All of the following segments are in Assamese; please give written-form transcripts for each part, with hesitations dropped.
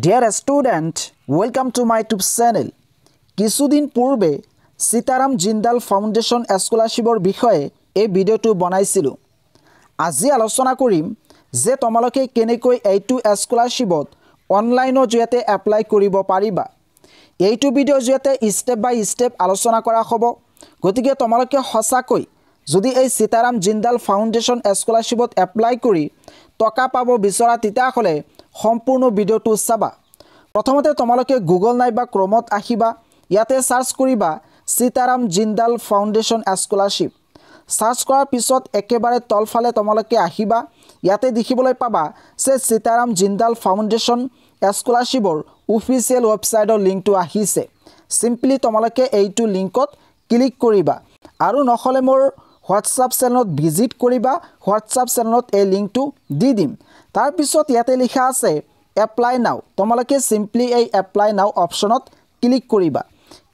Dear student, welcome to my YouTube channel. কিছুদিন পূৰ্বে সীতাৰাম জিন্দাল ফাউণ্ডেশ্যন স্কলাৰশ্বিপৰ বিষয়ে এই ভিডিঅ'টো বনাইছিলো। আজি আলোচনা কৰিম যে তোমালোকে কেনেকৈ এইটো স্কলাৰশ্বিপত অনলাইনৰ জৰিয়তে এপ্লাই কৰিব পাৰিবা। এইটো ভিডিঅ'ৰ জৰিয়তে ষ্টেপ বাই ষ্টেপ আলোচনা কৰা হ'ব। গতিকে তোমালোকে সঁচাকৈ যদি এই সীতাৰাম জিন্দাল ফাউণ্ডেশ্যন স্কলাৰশ্বিপত এপ্লাই কৰি টকা পাব বিচৰা তেতিয়াহ'লে সম্পূৰ্ণ ভিডিঅ'টো চাবা। প্ৰথমতে তোমালোকে গুগল নাইবা ক্ৰমত আহিবা। ইয়াতে সাৰ্চ কৰিবা Sitaram Jindal foundation scholarship. Search কৰাৰ পিছত একেবাৰে তলফালে তোমালোকে আহিবা। ইয়াতে দেখিবলৈ পাবা যে সীতাৰাম জিন্দাল ফাউণ্ডেশ্যন স্কলাৰশ্বিপৰ অফিচিয়েল ৱেবছাইটৰ লিংকটো আহিছে। সিম্পলি তোমালোকে এইটো লিংকত ক্লিক কৰিবা আৰু নহ'লে মোৰ হোৱাটছআপ চেনেলত ভিজিট কৰিবা। হোৱাটছআপ চেনেলত এই লিংকটো দি দিম। তাৰ পিছত ইয়াতে লিখা আছে এপ্লাই নাও। তোমালোকে সিম্পলি এই এপ্লাই নাও অপশ্যনত ক্লিক কৰিবা।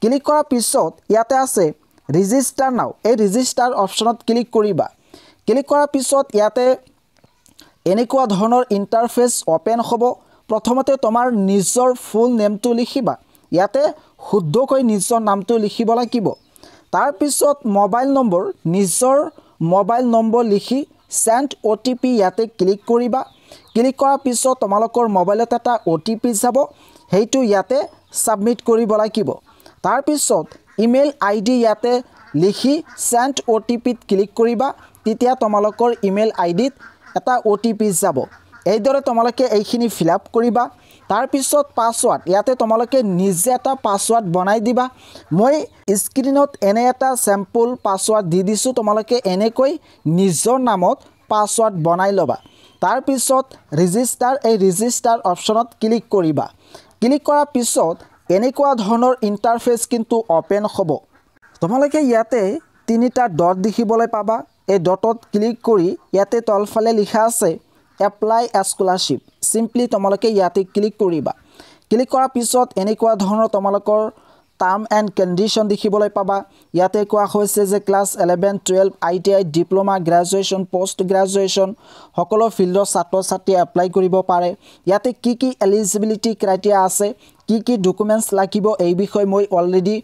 ক্লিক কৰাৰ পিছত ইয়াতে আছে ৰেজিষ্টাৰ নাও। এই ৰেজিষ্টাৰ অপশ্যনত ক্লিক কৰিবা। ক্লিক কৰাৰ পিছত ইয়াতে এনেকুৱা ধৰণৰ ইণ্টাৰফেচ অপেন হ'ব। প্ৰথমতে তোমাৰ নিজৰ ফুল নেমটো লিখিবা। ইয়াতে শুদ্ধকৈ নিজৰ নামটো লিখিব লাগিব। তাৰ পিছত মোবাইল নম্বৰ, নিজৰ মোবাইল নম্বৰ লিখি সেন্ড OTP ইয়াতে ক্লিক কৰিবা। ক্লিক কৰাৰ পিছত তোমালোকৰ মোবাইলত এটা OTP যাব। সেইটো ইয়াতে সাবমিট কৰিব লাগিব। তাৰ পিছত ইমেইল ID ইয়াতে লিখি সেন্ড OTP ত ক্লিক কৰিবা। তেতিয়া তোমালোকৰ ইমেইল IDত এটা OTP যাব। এইদৰে তোমালোকে এইখিনি ফিল আপ কৰিবা। তাৰ পিছত পাছৱৰ্ড ইয়াতে তোমালোকে নিজে এটা পাছৱৰ্ড বনাই দিবা। মই স্ক্ৰীনত এনে এটা স্যাম্পল পাছৱৰ্ড দি দিছোঁ। তোমালোকে এনেকৈ নিজৰ নামত পাছৱৰ্ড বনাই ল'বা। তাৰ পিছত ৰেজিষ্টাৰ, এই ৰেজিষ্টাৰ অপশ্যনত ক্লিক কৰিবা। ক্লিক কৰাৰ পিছত এনেকুৱা ধৰণৰ ইণ্টাৰফেচ কিন্তু অপেন হ'ব। তোমালোকে ইয়াতে তিনিটা ডট দেখিবলৈ পাবা। এই ডটত ক্লিক কৰি ইয়াতে তলফালে লিখা আছে এপ্লাই স্কলাৰশ্বিপ। সিম্পলি তোমালোকে ইয়াতে ক্লিক কৰিবা। ক্লিক কৰাৰ পিছত এনেকুৱা ধৰণৰ তোমালোকৰ টাৰ্ম এণ্ড কণ্ডিশ্যন দেখিবলৈ পাবা। ইয়াতে কোৱা হৈছে যে class 11, 12, ITI, diploma, graduation, post graduation সকলো ফিল্ডৰ ছাত্ৰ ছাত্ৰীয়ে এপ্লাই কৰিব পাৰে। ইয়াতে কি এলিজিবিলিটি ক্ৰাইটেৰিয়া আছে, কি ডকুমেণ্টছ লাগিব, এই বিষয়ে মই অলৰেডি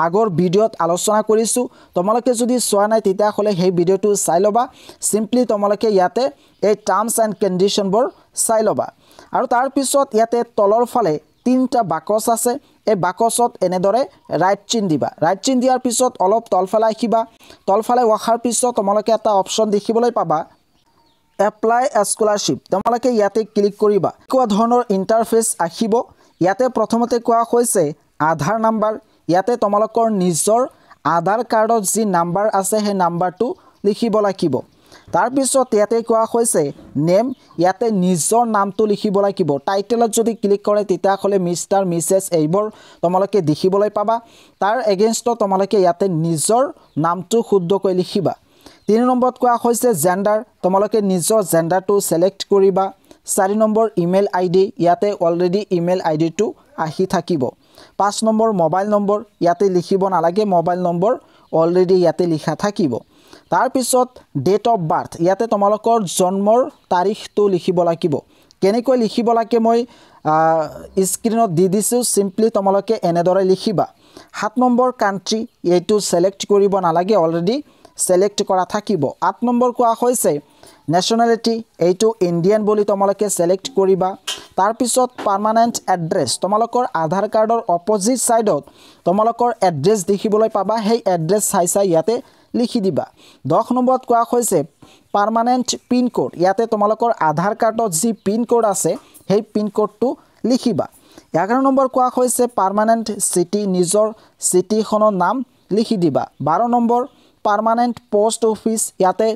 আগৰ ভিডিঅ'ত আলোচনা কৰিছোঁ। তোমালোকে যদি চোৱা নাই তেতিয়াহ'লে সেই ভিডিঅ'টো চাই ল'বা। সিম্পলি তোমালোকে ইয়াতে এই টাৰ্মছ এণ্ড কণ্ডিশ্যনবোৰ চাই ল'বা। আৰু তাৰ পিছত ইয়াতে তলৰ ফালে তিনিটা বাকচ আছে। এই বাকচত এনেদৰে ৰাইট চিন দিবা। ৰাইট চিন দিয়াৰ পিছত অলপ তলফালে আহিবা। তলফালে অহাৰ পিছত তোমালোকে এটা অপশ্যন দেখিবলৈ পাবা এপ্লাই স্কলাৰশ্বিপ। তোমালোকে ইয়াতে ক্লিক কৰিবা। কোৱা ধৰণৰ ইণ্টাৰফেচ আহিব। ইয়াতে প্ৰথমতে কোৱা হৈছে আধাৰ নাম্বাৰ। ইয়াতে তোমালোকৰ নিজৰ আধাৰ কাৰ্ডত যি নাম্বাৰ আছে সেই নাম্বাৰটো লিখিব লাগিব। তাৰ পিছত ইয়াতে কোৱা হৈছে নেম। ইয়াতে নিজৰ নামটো লিখিব লাগিব। টাইটেলত যদি ক্লিক কৰে তেতিয়াহ'লে মিষ্টাৰ, মিছেছ এইবোৰ তোমালোকে দেখিবলৈ পাবা। তাৰ এগেইনষ্টত তোমালোকে ইয়াতে নিজৰ নামটো শুদ্ধকৈ লিখিবা। 3 নম্বৰত কোৱা হৈছে জেণ্ডাৰ। তোমালোকে নিজৰ জেণ্ডাৰটো সিলেক্ট কৰিবা। 4 নম্বৰ ইমেইল ID। ইয়াতে অলৰেডি ইমেইল IDটো আহি থাকিব। 5 নম্বৰ মোবাইল নম্বৰ। ইয়াতে লিখিব নালাগে, মোবাইল নম্বৰ অলৰেডি ইয়াতে লিখা থাকিব। তাৰ পিছত ডেট অফ বাৰ্থ। ইয়াতে তোমালোকৰ জন্মৰ তাৰিখটো লিখিব লাগিব। কেনেকৈ লিখিব লাগে মই স্ক্ৰীনত দি দিছোঁ। সিম্পলি তোমালোকে এনেদৰে লিখিবা। 7 নম্বৰ কাণ্ট্ৰি। এইটো সিলেক্ট কৰিব নালাগে, অলৰেডি সিলেক্ট কৰা থাকিব। 8 নম্বৰ কোৱা হৈছে নেশ্যনেলিটি। এইটো ইণ্ডিয়ান বুলি তোমালোকে সিলেক্ট কৰিবা। তাৰ পিছত পাৰ্মানেণ্ট এড্ৰেছ। তোমালোকৰ আধাৰ কাৰ্ডৰ অপজিট ছাইডত তোমালোকৰ এড্ৰেছ দেখিবলৈ পাবা। সেই এড্ৰেছ চাই ইয়াতে লিখি দিবা। 10 নম্বৰত কোৱা হৈছে পাৰ্মানেণ্ট পিন কোড। ইয়াতে তোমালোকৰ আধাৰ কাৰ্ডত যি পিন কোড আছে সেই পিন কোডটো লিখিবা। 11 নম্বৰ কোৱা হৈছে পাৰ্মানেণ্ট চিটি। নিজৰ চিটিখনৰ নাম লিখি দিবা। 12 নম্বৰ পাৰ্মানেণ্ট পোষ্ট অফিচ। ইয়াতে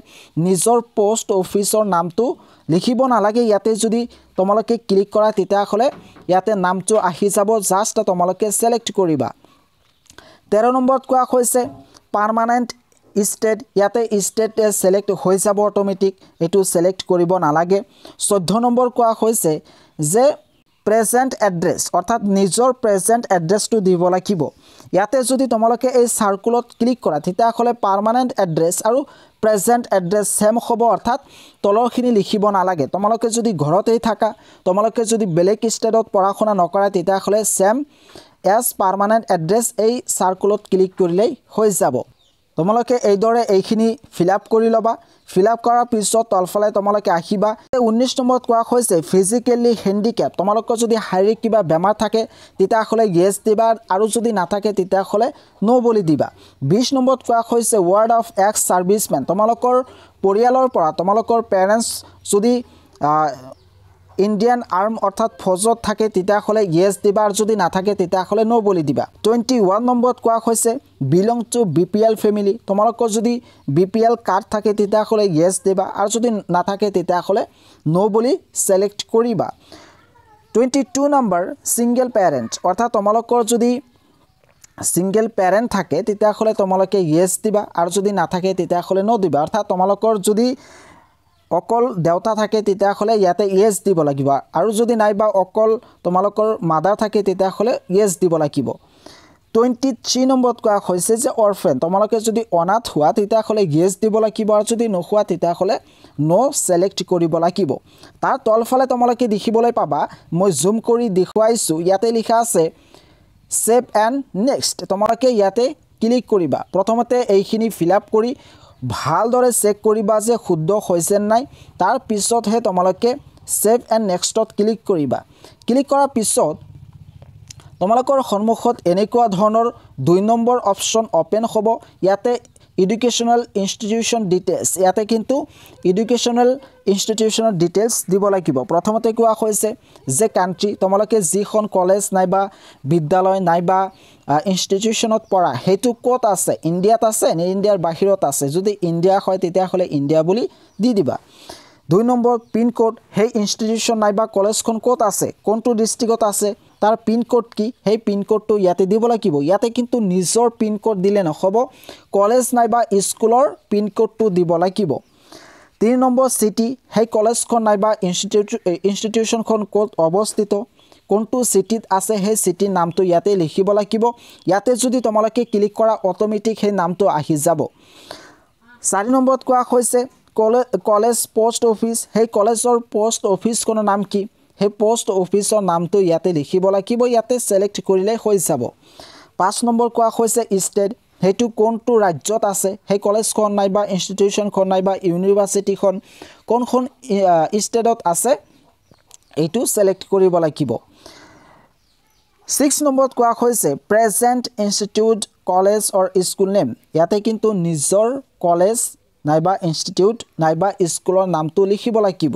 নিজৰ পোষ্ট অফিচৰ নামটো লিখিব নালাগে। ইয়াতে যদি তোমালোকে ক্লিক কৰা তেতিয়াহ'লে ইয়াতে নামটো আহি যাব। জাষ্ট তোমালোকে সিলেক্ট কৰিবা। 13 নম্বৰত কোৱা হৈছে পাৰ্মানেণ্ট ষ্টেট। ইয়াতে ষ্টেট সিলেক্ট হৈ যাব অট'মেটিক, এইটো সিলেক্ট কৰিব নালাগে। 14 নম্বৰ কোৱা হৈছে যে প্ৰেজেণ্ট এড্ৰেছ, অৰ্থাৎ নিজৰ প্ৰেজেণ্ট এড্ৰেছটো দিব লাগিব। ইয়াতে যদি তোমালোকে এই সাৰ্কুলত ক্লিক কৰা তেতিয়াহ'লে পাৰ্মানেণ্ট এড্ৰেছ আৰু প্ৰেজেণ্ট এড্ৰেছ সেম হ'ব অৰ্থাৎ তলৰখিনি লিখিব নালাগে তোমালোকে যদি ঘৰতেই থাকা তোমালোকে যদি বেলেগ ষ্টেটত পঢ়া শুনা নকৰা তেতিয়াহ'লে সেম এজ পাৰ্মানেণ্ট এড্ৰেছ এই সাৰ্কুলত ক্লিক কৰিলেই হৈ যাব তোমালোকে এইদৰে এইখিনি ফিল আপ কৰি ল'বা ফিল আপ কৰাৰ পিছত তলফালে তোমালোকে আহিবা 19 নম্বৰত কোৱা হৈছে ফিজিক্যালি হ্যান্ডিক্যাপ তোমালোকৰ যদি শাৰীৰিক কিবা বেমাৰ থাকে তেতিয়াহ'লে ইয়েছ দিবা আৰু যদি নাথাকে তেতিয়াহ'লে নো বুলি দিবা 20 নম্বৰত কোৱা হৈছে ৱাৰ্ড অফ এক্স সাৰ্ভিসমেন তোমালোকৰ পৰিয়ালৰ পৰা তোমালোকৰ পেৰেণ্টছ যদি ইন্ডিয়ান আৰ্ম অৰ্থাৎ ফৌজত থাকে তেতিয়াহ'লে ইয়েছ দিবা আৰু যদি নাথাকে তেতিয়াহ'লে নো বুলি দিবা 21 নম্বৰত কোৱা হৈছে বিলং টু বিপিএল ফেমিলি তোমালোকৰ যদি বিপিএল কাৰ্ড থাকে তেতিয়াহ'লে ইয়েছ দিবা আৰু যদি নাথাকে তেতিয়াহ'লে নো বুলি সিলেক্ট কৰিবা 22 নম্বৰ সিঙ্গেল পেৰেণ্ট অৰ্থাৎ তোমালোকৰ যদি সিঙ্গেল পেৰেণ্ট থাকে তেতিয়াহ'লে তোমালোকে ইয়েছ দিবা আৰু যদি নাথাকে তেতিয়াহ'লে নো দিবা অৰ্থাৎ তোমালোকৰ যদি অকল দেউতা থাকে তেতিয়াহ'লে ইয়াতে ইয়েছ দিব লাগিব আৰু যদি নাইবা অকল তোমালোকৰ মাদাৰ থাকে তেতিয়াহ'লে ইয়েছ দিব লাগিব 23 নম্বৰত কোৱা হৈছে যে অৰফেন তোমালোকে যদি অনাথ হোৱা তেতিয়াহ'লে ইয়েছ দিব লাগিব আৰু যদি নোহোৱা তেতিয়াহ'লে নো সিলেক্ট কৰিব লাগিব তাৰ তলফালে তোমালোকে দেখিবলৈ পাবা মই জুম কৰি দেখুৱাইছো ইয়াতে লিখা আছে সেভ এণ্ড নেক্সট তোমালোকে ইয়াতে ক্লিক কৰিবা প্ৰথমতে এইখিনি ফিল আপ কৰি ভালদৰে চেক কৰিবা যে শুদ্ধ হৈছে নাই তাৰ পিছতহে তোমালোকে সেভ এণ্ড নেক্সটত ক্লিক কৰিবা ক্লিক কৰাৰ পিছত তোমালোকৰ সন্মুখত এনেকুৱা ধৰণৰ 2 নম্বৰ অপচন ওপেন হ'ব ইয়াতে এডুকেশনাল ইনষ্টিটিউশন ডিটেইলছ ইয়াতে কিন্তু এডুকেশনাল ইনষ্টিটিউশনৰ ডিটেইলছ দিব লাগিব প্ৰথমতে কোৱা হৈছে যে কান্ট্ৰি তোমালোকে যিখন কলেজ নাইবা বিদ্যালয় নাইবা ইনষ্টিটিউশনত পঢ়া হেতু ক'ত আছে ইণ্ডিয়াত আছে নে ইণ্ডিয়াৰ বাহিৰত আছে যদি ইণ্ডিয়া হয় তেতিয়াহ'লে ইণ্ডিয়া বুলি দি দিবা 2 নম্বৰ পিন কোড সেই ইনষ্টিটিউশন নাইবা কলেজখন ক'ত আছে কোনটো ডিস্ট্ৰিক্টত আছে তাৰ পিন কোড কি সেই পিন কোডটো ইয়াতে দিব লাগিব ইয়াতে কিন্তু নিজৰ পিন কোড দিলে নহব কলেজ নাইবা স্কুলৰ পিন কোডটো দিব লাগিব 3 নম্বৰ সিটি সেই কলেজখন নাইবা ইনষ্টিটিউশনখন ক'ত অৱস্থিত কোনটো সিটিত আছে সেই সিটিৰ নামটো ইয়াতে লিখিব লাগিব ইয়াতে যদি তোমালোকে ক্লিক কৰা অটোমেটিক সেই নামটো আহি যাব 4 নম্বৰত কোৱা হৈছে কলেজ পোষ্ট অফিস সেই কলেজৰ পোষ্ট অফিসখনৰ নাম কি সেই পোষ্ট অফিসৰ নামটো ইয়াতে লিখিব লাগিব ইয়াতে সিলেক্ট কৰিলে হৈ যাব 5 নম্বৰ কোৱা হৈছে ষ্টেট হেতু কোনটো ৰাজ্যত আছে সেই কলেজখন নাইবা ইনষ্টিটিউশনখন নাইবা ইউনিভাৰ্সিটিখন কোনখন ষ্টেটত আছে এইটো সিলেক্ট কৰিব লাগিব 6 নম্বৰত কোৱা হৈছে প্ৰেজেন্ট ইনষ্টিটিউট কলেজ অৰ স্কুল নেম ইয়াতে কিন্তু নিজৰ কলেজ নাইবা ইনষ্টিটিউট নাইবা স্কুলৰ নামটো লিখিব লাগিব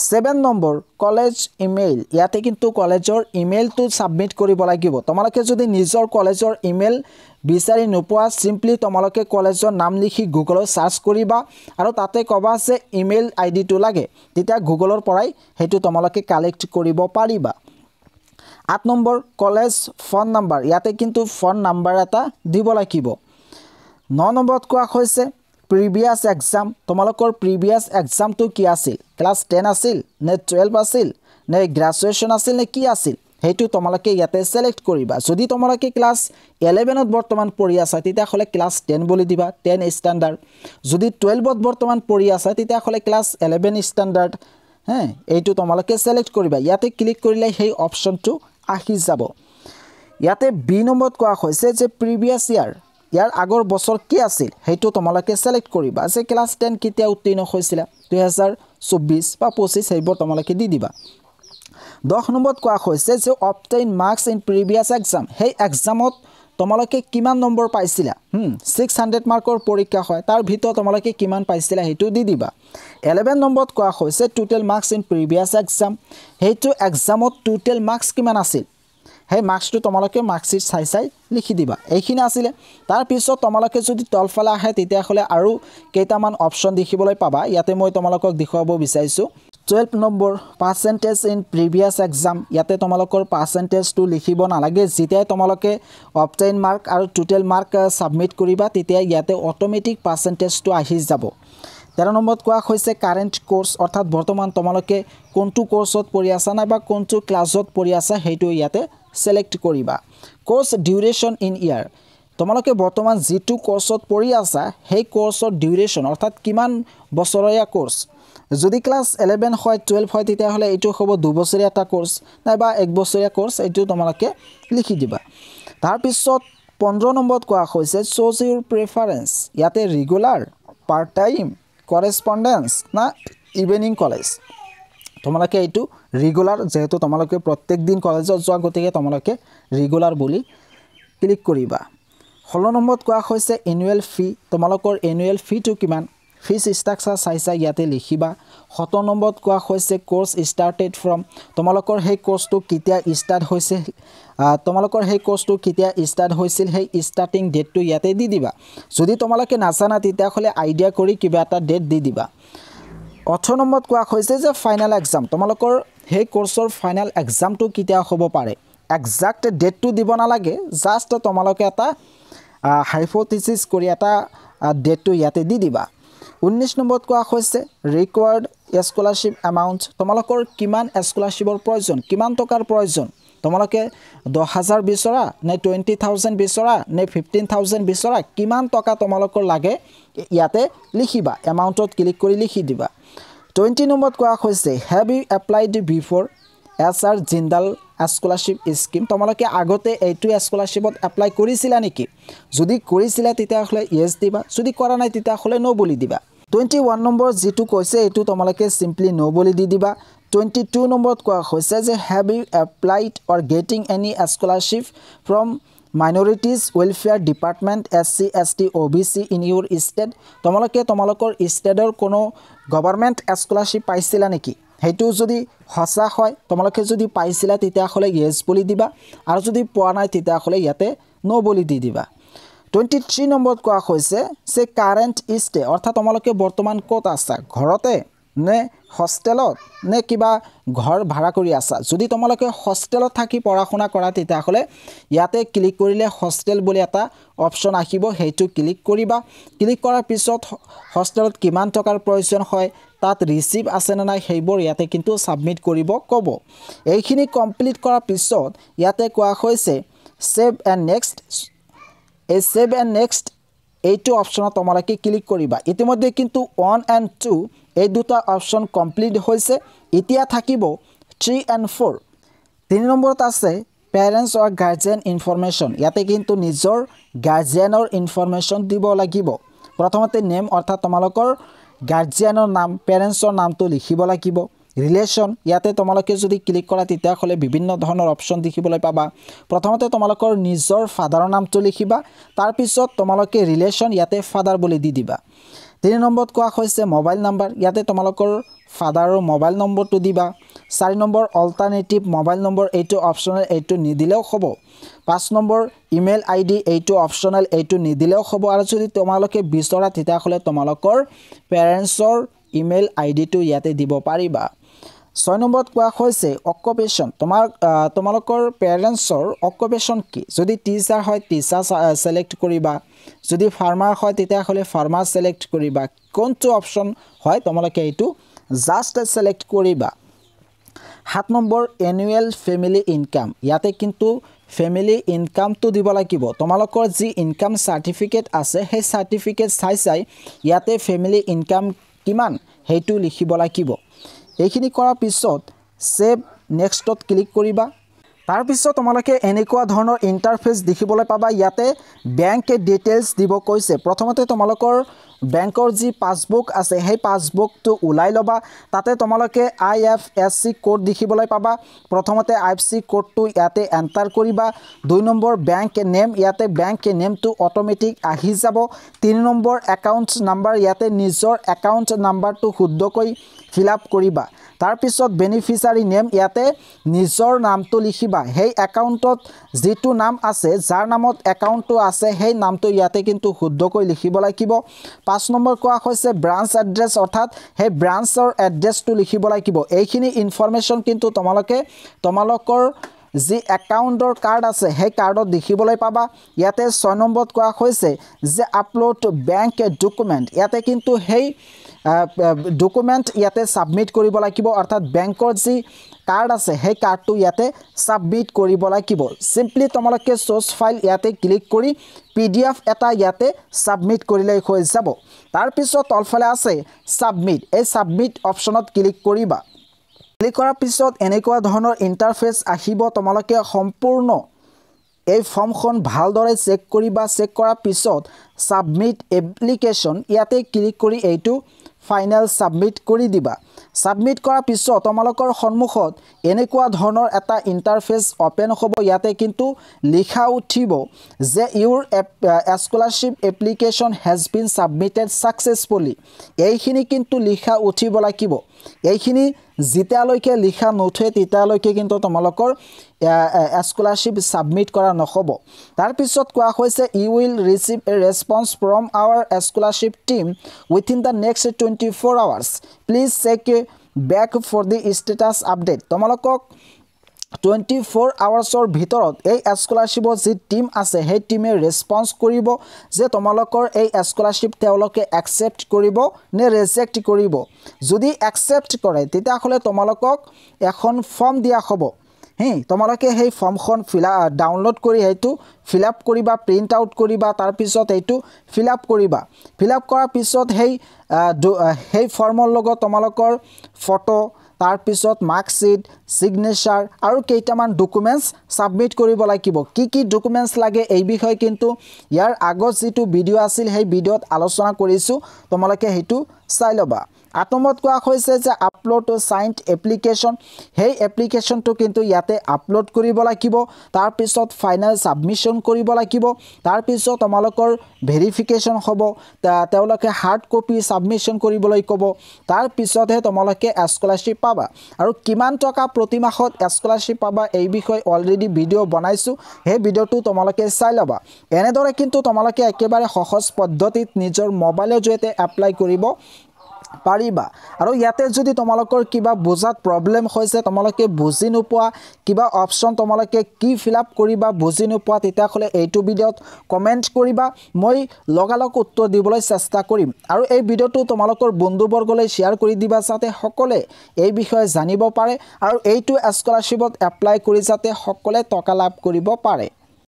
7 নম্বৰ কলেজ ইমেইল ইয়াতে কিন্তু কলেজৰ ইমেইলটো সাবমিট কৰিব লাগিব তোমালোকে যদি নিজৰ কলেজৰ ইমেইল বিচাৰি নোপোৱা সিম্পলি তোমালোকে কলেজৰ নাম লিখি গুগলত সাৰ্চ কৰিবা আৰু তাতে কবা যে ইমেইল আইডিটো লাগে তেতিয়া গুগলৰ পৰাই হেতু তোমালোকে কালেক্ট কৰিব পাৰিবা 8 নম্বৰ কলেজ ফোন নাম্বাৰ ইয়াতে কিন্তু ফোন নাম্বাৰ এটা দিব লাগিব 9 নম্বৰত কোৱা হৈছে প্ৰিভিয়াস এক্সাম তোমালোকৰ প্ৰিভিয়াস এক্সামটো কি আছিল ক্লাস 10 আছিল নে 12 আছিল নে গ্ৰেজুৱেচন আছিল নে কি আছিল হেতু তোমালোকে ইয়াতে সিলেক্ট কৰিবা যদি তোমালোকে ক্লাস 11ত বৰ্তমান পঢ়ি আছা তেতিয়াহ'লে ক্লাস 10 বুলি দিবা 10 ষ্টেণ্ডাৰ্ড যদি 12ত বৰ্তমান পঢ়ি আছা তেতিয়াহ'লে ক্লাস 11 ষ্টেণ্ডাৰ্ড এইটো তোমালোকে সিলেক্ট কৰিবা ইয়াতে ক্লিক কৰিলে সেই অপচনটো আহি যাব ইয়াতে বি নম্বৰত কোৱা হৈছে যে প্ৰিভিয়াস ইয়াৰ আগৰ বছৰ কি আছিল হেতু তোমালোকে সিলেক্ট কৰিবা যে ক্লাস 10 কেতিয়া উত্তীৰ্ণ হৈছিল 2024 বা 25 সেইবোৰ তোমালোকে দি দিবা 10 নম্বৰত কোৱা হৈছে যে অবটেইন মাৰ্কস ইন প্ৰিভিয়াস এক্সাম সেই এক্সামত তোমালোকে কিমান নম্বৰ পাইছিলা 600 মাৰ্কৰ পৰীক্ষা হয় তাৰ ভিতৰত তোমালোকে কিমান পাইছিলা হেতু দি দিবা 11 নম্বৰত কোৱা হৈছে টোটাল মাৰ্কস ইন প্ৰিভিয়াস এক্সাম হেতু এক্সামত টোটাল মাৰ্কস কিমান আছিল সেই মাৰ্কসটো তোমালোকে মাৰ্কশিট চাই লিখি দিবা এইখিনি আছিল তাৰ পিছত তোমালোকে যদি তলফালে আহে তেতিয়াহ'লে আৰু কেইটামান অপচন দেখিবলৈ পাবা ইয়াতে মই তোমালোকক দেখুৱাব বিচাৰিছো 12 নম্বৰ পাৰ্চেন্টেজ ইন প্ৰিভিয়াস এক্সাম ইয়াতে তোমালোকৰ পাৰ্চেন্টেজটো লিখিব নালাগে যেতিয়া তোমালোকে অবটেইন মাৰ্ক আৰু টোটাল মাৰ্ক সাবমিট কৰিবা তেতিয়া ইয়াতে অটোমেটিক পাৰ্চেন্টেজটো আহি যাব 13 নম্বৰত কোৱা হৈছে কাৰেন্ট কোৰ্স অৰ্থাৎ বৰ্তমান তোমালোকে কোনটো কোৰ্সত পঢ়ি আছা নাইবা কোনটো ক্লাছত পঢ়ি আছা হেতু ইয়াতে সিলেক্ট কৰিবা কোৰ্স ডিউৰেচন ইন ইয়াৰ তোমালোকে বৰ্তমান যিটো কোৰ্সত পঢ়ি আছা সেই কোৰ্সৰ ডিউৰেশ্যন অৰ্থাৎ কিমান বছৰীয়া কোৰ্স যদি ক্লাস 11 হয় 12 হয় তেতিয়া হলে এটো হ'ব 2 বছৰীয়া এটা কোৰ্স নাইবা 1 বছৰীয়া কোৰ্স এটো তোমালোকে লিখি দিবা তাৰ পিছত 15 নম্বৰত কোৱা হৈছে choose your preference ইয়াতে ৰেগুলাৰ পাৰ্ট টাইম কৰেসপন্ডেন্স না ইভিনিং কলেজ তোমালোকে এটো ৰেগুলাৰ যেহেতু তোমালোকে প্ৰত্যেক দিন কলেজত যোৱা গতিকে তোমালোকে ৰেগুলাৰ বুলি ক্লিক কৰিবা 16 নম্বৰত কোৱা হৈছে এনুৱেল ফি তোমালোকৰ এনুৱেল ফিটো কিমান ফিস স্ট্ৰাকচাৰ চাইছা ইয়াতে লিখিবা 17 নম্বৰত কোৱা হৈছে কোৰ্স স্টাৰ্টেড ফ্ৰম তোমালোকৰ সেই কোৰ্সটো কেতিয়া স্টাৰ্ট হৈছে তোমালোকৰ সেই কোৰ্সটো কেতিয়া স্টাৰ্ট হৈছিল সেই স্টাৰ্টিং ডেটটো ইয়াতে দি দিবা যদি তোমালোকে নাজানা তেতিয়া হলে আইডিয়া কৰি কিবা এটা ডেট দি দিবা 18 নম্বৰত কোৱা হৈছে যে ফাইনাল এক্সাম তোমালোকৰ সেই কোৰ্সৰ ফাইনাল এক্সামটো কেতিয়া হ'ব পাৰে এক্সাক্ট ডেটটো দিব নালাগে জাস্ট তোমালোকে এটা হাইপোথিসিস কৰি এটা ডেটটো ইয়াতে দি দিবা 19 নম্বৰত কোৱা হৈছে ৰিকোয়াৰ্ড স্কলাৰশিপ এমাউন্ট তোমালোকৰ কিমান স্কলাৰশিপৰ প্ৰয়োজন কিমান টকাৰ প্ৰয়োজন তোমালোকে 10000 বিচৰা নে 20000 বিচৰা নে 15000 বিচৰা কিমান টকা তোমালোকৰ লাগে ইয়াতে লিখিবা এমাউন্টত ক্লিক কৰি লিখি দিবা 20 নম্বৰত কোৱা হৈছে have you applied before SR Jindal scholarship scheme তোমালোকে আগতে এইটো স্কলাৰশিপত এপ্লাই কৰিছিলা নেকি যদি কৰিছিলা তেতিয়া হলে yes দিবা যদি কৰা নাই তেতিয়া হলে no বুলি দিবা 21 নম্বৰ যেটো কৈছে এটো তোমালোকে সিম্পলি no বুলি দি দিবা 22 নম্বৰত কোৱা হৈছে যে have you applied or getting any scholarship from minorities welfare department SC ST OBC in your state তোমালোকে তোমালোকৰ ষ্টেটৰ কোনো গভৰ্ণমেন্ট স্কলাৰশিপ পাইছিলা নেকি হেতু যদি হসা হয় তোমালোকে যদি পাইছিলা তেতিয়া হলে yes বুলি দিবা আৰু যদি পোৱা নাই তেতিয়া হলে ইয়াতে no বুলি দি দিবা 23 নম্বৰত কোৱা হৈছে সে কাৰেন্ট স্টে অৰ্থাৎ তোমালোকে বৰ্তমান ক'ত আছা ঘৰতে নে হোস্টেলত নে কিবা ঘৰ ভাড়া কৰি আছা যদি তোমালোকে হোস্টেলত থাকি পঢ়াশুনা কৰা তেতিয়া হলে ইয়াতে ক্লিক কৰিলে হোস্টেল বুলি এটা অপচন আহিব হেতু ক্লিক কৰিবা ক্লিক কৰাৰ পিছত হোস্টেলত কিমান টকাৰ প্ৰয়োজন হয় তাত ৰিসিভ আছে না নাই হেইবোৰ ইয়াতে কিন্তু সাবমিট কৰিব কব এইখিনি কমপ্লিট কৰাৰ পিছত ইয়াতে কোৱা হৈছে সেভ এণ্ড নেক্সট এই সেভ এণ্ড নেক্সট এইটো অপচনত তোমালোকে ক্লিক কৰিবা ইতিমধ্যে কিন্তু 1 and 2 এই দুটা অপচন কমপ্লিট হৈছে এতিয়া থাকিব 3 and 4 3 নম্বৰত আছে পেৰেন্টস অৰ গাৰ্জিয়ান ইনফৰমেশন ইয়াতে কিন্তু নিজৰ গাৰ্জিয়ানৰ ইনফৰমেশন দিব লাগিব প্ৰথমতে নেম অৰ্থাৎ তোমালোকৰ গাৰ্জিয়ানৰ নাম পেৰেন্টসৰ নামটো লিখিব লাগিব ৰিলেশন ইয়াতে তোমালোকে যদি ক্লিক কৰা তেতিয়া হলে বিভিন্ন ধৰণৰ অপচন দেখিবলৈ পাবা প্ৰথমতে তোমালোকৰ নিজৰ ফাদাৰৰ নামটো লিখিবা তাৰ পিছত তোমালোকে ৰিলেশন ইয়াতে ফাদাৰ বুলি দি দিবা 3 নম্বৰত কোৱা হৈছে মোবাইল নাম্বাৰ ইয়াতে তোমালোকৰ ফাদাৰৰ মোবাইল নম্বৰটো দিবা 4 নম্বৰ অল্টাৰনেটিভ মোবাইল নম্বৰ এইটো অপচনেল এইটো নিদিলেও হ'ব 5 নম্বৰ ইমেইল আইডি এইটো অপচনেল এইটো নিদিলেও হ'ব আৰু যদি তোমালোকে বিচৰা তেতিয়া হলে তোমালোকৰ পেৰেন্টসৰ ইমেইল আইডিটো ইয়াতে দিব পাৰিবা 6 নম্বৰত কোৱা হৈছে অকুপেশন তোমালোকৰ পেৰেন্টসৰ অকুপেশন কি যদি টিচাৰ হয় টিচাৰ সিলেক্ট কৰিবা যদি ফাৰ্মাৰ হয় তেতিয়া হলে ফাৰ্মাৰ সিলেক্ট কৰিবা কোনটো অপচন হয় তোমালোকে এইটো জাস্ট সিলেক্ট কৰিবা 7 নম্বৰ এনুৱেল ফ্যামিলি ইনকাম ইয়াতে কিন্তু ফ্যামিলি ইনকামটো দিব লাগিব তোমালোকৰ যি ইনকাম সাৰ্টিফিকেট আছে সেই সাৰ্টিফিকেট চাই ইয়াতে ফ্যামিলি ইনকাম কিমান হেতু লিখিব লাগিব এইখিনি কৰাৰ পিছত সেভ নেক্সটত ক্লিক কৰিবা তাৰ পিছত তোমালোকে এনেকুৱা ধৰণৰ ইন্টাৰফেস দেখিবলৈ পাবা ইয়াতে বেংক ডিটেইলছ দিব কৈছে প্ৰথমতে তোমালোকৰ বেংকৰ যি পাসবুক আছে সেই পাসবুকটো উলাই লবা তাতে তোমালোকে IFSC কোড দেখিবলৈ পাবা প্ৰথমতে IFSC কোডটো ইয়াতে এন্টাৰ কৰিবা 2 নম্বৰ বেংক নেম ইয়াতে বেংক নেমটো অটোমেটিক আহি যাব 3 নম্বৰ একাউন্ট নাম্বাৰ ইয়াতে নিজৰ একাউন্ট নাম্বাৰটো শুদ্ধকৈ ফিল আপ কৰিবা তাৰ পিছত বেনিফিচিয়াৰী নেম ইয়াতে নিজৰ নামটো লিখিবা হেই একাউন্টত যেটো নাম আছে যাৰ নামত একাউন্টটো আছে হেই নামটো ইয়াতে কিন্তু শুদ্ধকৈ লিখিব লাগিব 5 নম্বৰ কোৱা হৈছে ব্ৰাঞ্চ এড্ৰেছ অৰ্থাৎ হেই ব্ৰাঞ্চৰ এড্ৰেছটো লিখিব লাগিব এইখিনি ইনফৰমেশন কিন্তু তোমালোকৰ যি একাউণ্টৰ কাৰ্ড আছে সেই কাৰ্ডত দেখিবলৈ পাবা ইয়াতে 6 নম্বৰত কোৱা হৈছে যে আপলোড বেংক ডকুমেণ্ট ইয়াতে কিন্তু সেই ডকুমেণ্ট ইয়াতে সাবমিট কৰিব লাগিব অৰ্থাৎ বেংকৰ যি কাৰ্ড আছে সেই কাৰ্ডটো ইয়াতে সাবমিট কৰিব লাগিব সিম্পলি তোমালোকে সোৰ্স ফাইল ইয়াতে ক্লিক কৰি PDF এটা ইয়াতে সাবমিট কৰিলে হৈ যাব তাৰ পিছত তলফালে আছে সাবমিট এই সাবমিট অপচনত ক্লিক কৰিবা ক্লিক কৰাৰ পিছত এনেকুৱা ধৰণৰ ইন্টাৰফেস আহিব তোমালোকে সম্পূৰ্ণ এই ফৰ্মখন ভালদৰে চেক কৰিবা চেক কৰাৰ পিছত সাবমিট এপ্লিকেশন ইয়াতে ক্লিক কৰি এইটো ফাইনাল সাবমিট কৰি দিবা সাবমিট কৰাৰ পিছত তোমালোকৰ সন্মুখত এনেকুৱা ধৰণৰ এটা ইন্টাৰফেস ওপেন হ'ব ইয়াতে কিন্তু লিখা উঠিব যে your scholarship application has been submitted successfully এইখিনি কিন্তু লিখা উঠিব লাগিব এইখিনি যেতিয়ালৈকে লিখা নুঠে তেতিয়ালৈকে কিন্তু তোমালোকৰ স্কলাৰশিপ সাবমিট কৰা নহব তাৰ পিছত কোৱা হৈছে you will receive a response from our scholarship team within the next 24 hours please check back for the status update তোমালোকক 24 আৱাৰ্ছৰ ভিতৰত এই স্কলাৰশিপৰ যি টিম আছে সেই টিমে ৰেসপন্স কৰিব যে তোমালোকৰ এই স্কলাৰশিপ তেওঁলোকে একসেপ্ট কৰিব নে ৰিজেক্ট কৰিব যদি একসেপ্ট কৰে তেতিয়া হলে তোমালোকক এখন ফৰ্ম দিয়া হ'ব তোমালোকে সেই ফৰ্মখন ডাউনলোড কৰি হেতু ফিল আপ কৰিবা প্ৰিন্ট আউট কৰিবা তাৰ পিছত হেতু ফিল আপ কৰিবা ফিল আপ কৰাৰ পিছত সেই ফৰ্মৰ লগত তোমালোকৰ ফটো তাৰ পিছত মাৰ্কশিট সিগনেচাৰ আৰু কেইটামান ডকুমেন্টস সাবমিট কৰিব লাগিব কি ডকুমেন্টস লাগে এই বিষয় কিন্তু ইয়াৰ আগত যেটো ভিডিও আছিল সেই ভিডিওত আলোচনা কৰিছো তোমালোকে হেতু চাই লবা আতমত কোৱা হৈছে যে আপলোড টু সাইন্ড এপ্লিকেশন সেই এপ্লিকেশনটো কিন্তু ইয়াতে আপলোড কৰিব লাগিব তাৰ পিছত ফাইনাল সাবমিশন কৰিব লাগিব তাৰ পিছত তোমালোকৰ ভেৰিফিকেশন হ'ব তেওঁলোকে হাৰ্ড কপি সাবমিশন কৰিবলৈ ক'ব তাৰ পিছতহে তোমালোকে স্কলাৰশিপ পাবা আৰু কিমান টকা প্ৰতি মাহত স্কলাৰশিপ পাবা এই বিষয় অলৰেডি ভিডিও বনাইছো সেই ভিডিওটো তোমালোকে চাই লবা এনেদৰে কিন্তু তোমালোকে একেবাৰে সহজ পদ্ধতিত নিজৰ মোবাইলৰ জৰিয়তে এপ্লাই কৰিব পাৰিবা আৰু ইয়াতে যদি তোমালোকৰ কিবা বুজাত প্ৰবলেম হৈছে তোমালোকে বুজি নোপোৱা কিবা অপচন তোমালোকে কি ফিল আপ কৰিবা বুজি নোপোৱা তেতিয়া হলে এইটো ভিডিওত কমেন্ট কৰিবা মই লগালগ উত্তৰ দিবলৈ চেষ্টা কৰিম আৰু এই ভিডিওটো তোমালোকৰ বন্ধুবৰ্গলৈ শেয়াৰ কৰি দিবা যাতে সকলে এই বিষয়ে জানিব পাৰে আৰু এইটো স্কলাৰশিপত এপ্লাই কৰি যাতে সকলে টকা লাভ কৰিব পাৰে